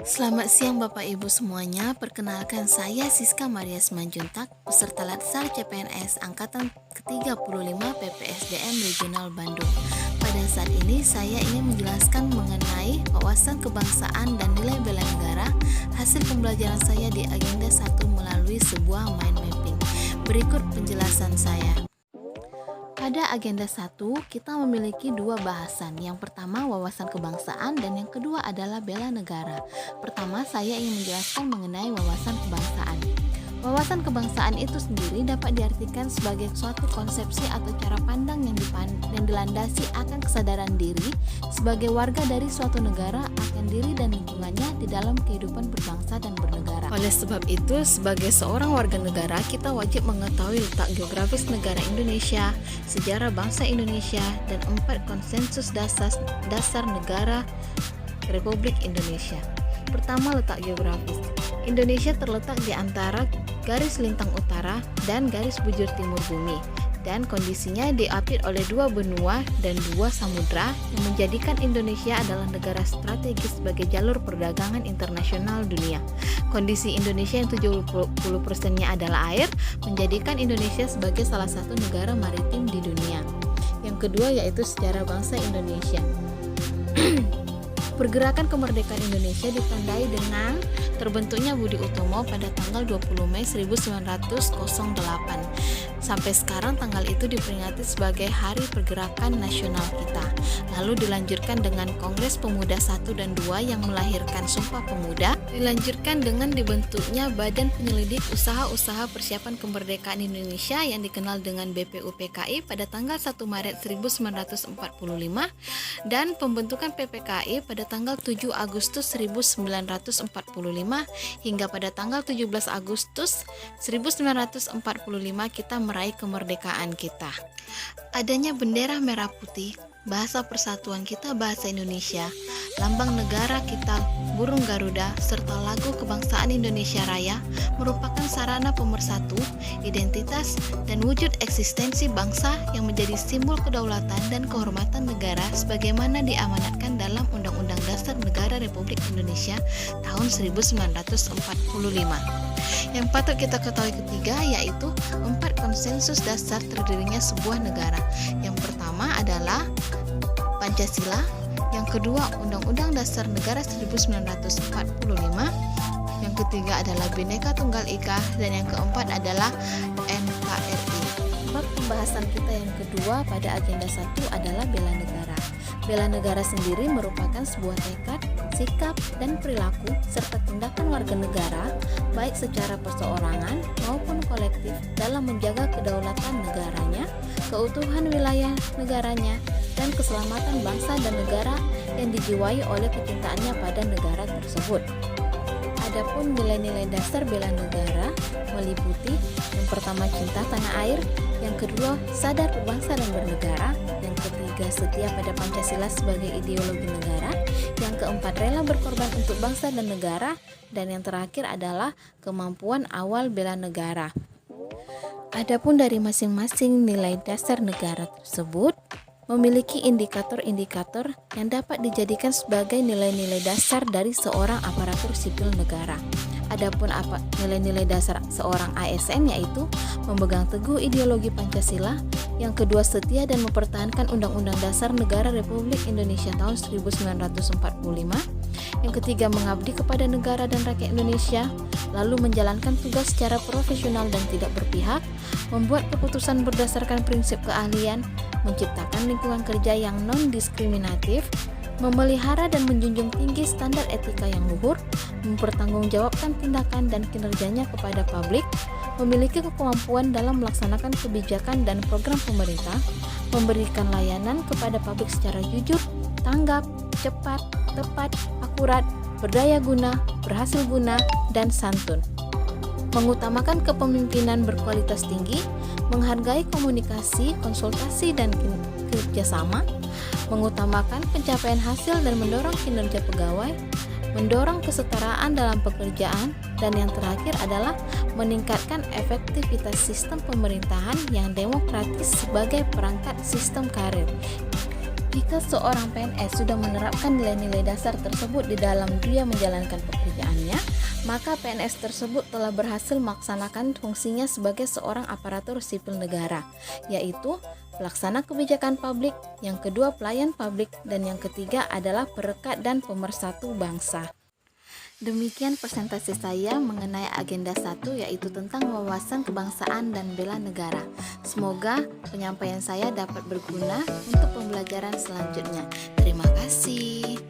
Selamat siang Bapak Ibu semuanya, perkenalkan saya Siska Maria Simanjuntak, peserta Latsar CPNS Angkatan ke-35 PPSDM Regional Bandung. Pada saat ini saya ingin menjelaskan mengenai wawasan kebangsaan dan nilai bela negara hasil pembelajaran saya di agenda 1 melalui sebuah mind mapping. Berikut penjelasan saya. Pada agenda 1, kita memiliki dua bahasan. Yang pertama, wawasan kebangsaan, dan yang kedua adalah bela negara. Pertama, saya ingin menjelaskan mengenai wawasan kebangsaan. Wawasan kebangsaan itu sendiri dapat diartikan sebagai suatu konsepsi atau cara pandang yang dilandasi akan kesadaran diri sebagai warga dari suatu negara akan diri dan lingkungannya di dalam kehidupan berbangsa dan bernegara. Oleh sebab itu, sebagai seorang warga negara, kita wajib mengetahui letak geografis negara Indonesia, sejarah bangsa Indonesia, dan 4 konsensus dasar negara Republik Indonesia. Pertama, letak geografis. Indonesia terletak di antara garis lintang utara dan garis bujur timur bumi, dan kondisinya diapit oleh 2 benua dan 2 samudra yang menjadikan Indonesia adalah negara strategis sebagai jalur perdagangan internasional dunia. Kondisi Indonesia yang 70%-nya adalah air menjadikan Indonesia sebagai salah satu negara maritim di dunia. Yang kedua yaitu sejarah bangsa Indonesia. Pergerakan kemerdekaan Indonesia ditandai dengan terbentuknya Budi Utomo pada tanggal 20 Mei 1908. Sampai sekarang tanggal itu diperingati sebagai Hari Pergerakan Nasional kita. Lalu dilanjutkan dengan Kongres Pemuda 1 dan 2 yang melahirkan Sumpah Pemuda. Dilanjutkan dengan dibentuknya Badan Penyelidik Usaha-Usaha Persiapan Kemerdekaan Indonesia yang dikenal dengan BPUPKI pada tanggal 1 Maret 1945 dan pembentukan PPKI pada tanggal 7 Agustus 1945 hingga pada tanggal 17 Agustus 1945 kita meraih kemerdekaan kita. Adanya bendera merah putih, bahasa persatuan kita bahasa Indonesia, lambang negara kita burung Garuda, serta lagu kebangsaan Indonesia Raya merupakan sarana pemersatu, identitas, dan wujud eksistensi bangsa yang menjadi simbol kedaulatan dan kehormatan negara sebagaimana diamanatkan dalam Undang-Undang Dasar Negara Republik Indonesia tahun 1945. Yang patut kita ketahui ketiga yaitu 4 konsensus dasar terdirinya sebuah negara. Yang pertama adalah Pancasila, yang kedua Undang-Undang Dasar Negara 1945, yang ketiga adalah Bhinneka Tunggal Ika, dan yang keempat adalah NKRI. Bab pembahasan kita yang kedua pada agenda 1 adalah bela negara. Bela negara sendiri merupakan sebuah tekad, sikap, dan perilaku serta tindakan warga negara baik secara perseorangan maupun kolektif dalam menjaga kedaulatan negaranya, keutuhan wilayah negaranya, dan keselamatan bangsa dan negara yang dijiwai oleh kecintaannya pada negara tersebut. Adapun nilai-nilai dasar bela negara meliputi yang pertama cinta tanah air, yang kedua sadar berbangsa dan bernegara, yang ketiga setia pada Pancasila sebagai ideologi negara, yang keempat rela berkorban untuk bangsa dan negara, dan yang terakhir adalah kemampuan awal bela negara. Adapun dari masing-masing nilai dasar negara tersebut memiliki indikator-indikator yang dapat dijadikan sebagai nilai-nilai dasar dari seorang aparatur sipil negara. Adapun nilai-nilai dasar seorang ASN yaitu memegang teguh ideologi Pancasila, yang kedua setia dan mempertahankan Undang-Undang Dasar Negara Republik Indonesia tahun 1945, yang ketiga mengabdi kepada negara dan rakyat Indonesia, lalu menjalankan tugas secara profesional dan tidak berpihak, membuat keputusan berdasarkan prinsip keahlian, menciptakan lingkungan kerja yang non-diskriminatif, memelihara dan menjunjung tinggi standar etika yang luhur, mempertanggungjawabkan tindakan dan kinerjanya kepada publik, memiliki kemampuan dalam melaksanakan kebijakan dan program pemerintah, memberikan layanan kepada publik secara jujur, tanggap, cepat, tepat, akurat, berdaya guna, berhasil guna, dan santun. Mengutamakan kepemimpinan berkualitas tinggi, menghargai komunikasi, konsultasi, dan kerjasama, mengutamakan pencapaian hasil dan mendorong kinerja pegawai, mendorong kesetaraan dalam pekerjaan, dan yang terakhir adalah meningkatkan efektivitas sistem pemerintahan yang demokratis sebagai perangkat sistem karir. Jika seorang PNS sudah menerapkan nilai-nilai dasar tersebut di dalam dia menjalankan pekerjaannya, maka PNS tersebut telah berhasil melaksanakan fungsinya sebagai seorang aparatur sipil negara, yaitu pelaksana kebijakan publik, yang kedua pelayan publik, dan yang ketiga adalah perekat dan pemersatu bangsa. Demikian presentasi saya mengenai agenda 1, yaitu tentang wawasan kebangsaan dan bela negara. Semoga penyampaian saya dapat berguna untuk pembelajaran selanjutnya. Terima kasih.